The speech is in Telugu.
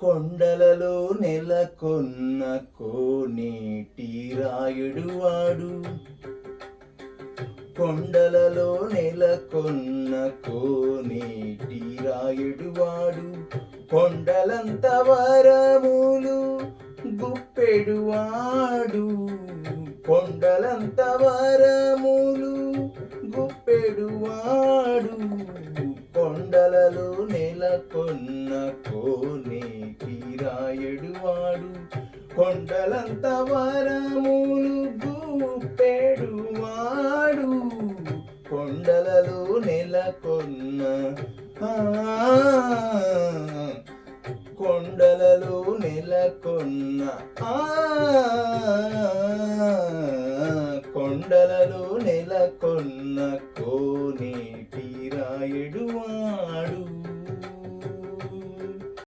కొండలలో నెలకొన్న కోనేటి రాయుడు వాడు, కొండలలో నెలకొన్న కోనేటి రాయుడు వాడు, కొండలంత వరములు గుప్పెడువాడు, కొండలంత వరములు గుప్పెడువాడు, కొండలలో నెలకొన్న కోనేటి రాయుడు వాడు, కొండలంత వరములు గుప్పెడువాడు, కొండలలో నెలకొన్న కొండలలో నెలకొన్న కొండలలో నెలకొన్న